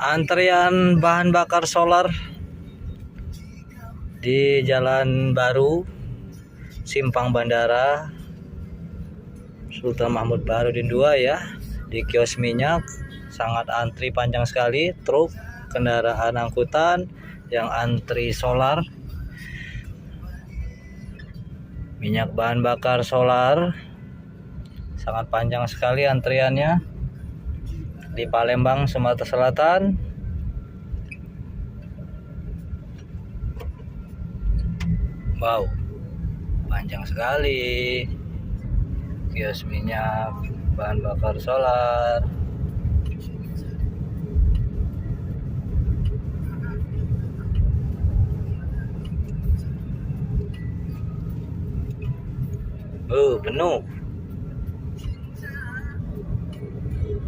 Antrian bahan bakar solar di Jalan Baru, Simpang Bandara Sultan Mahmud Baharudin II ya, di kios minyak. Sangat antri panjang sekali, truk, kendaraan angkutan yang antri solar, minyak bahan bakar solar. Sangat panjang sekali antriannya di Palembang, Sumatera Selatan. Wow, panjang sekali kios minyak bahan bakar solar. Penuh.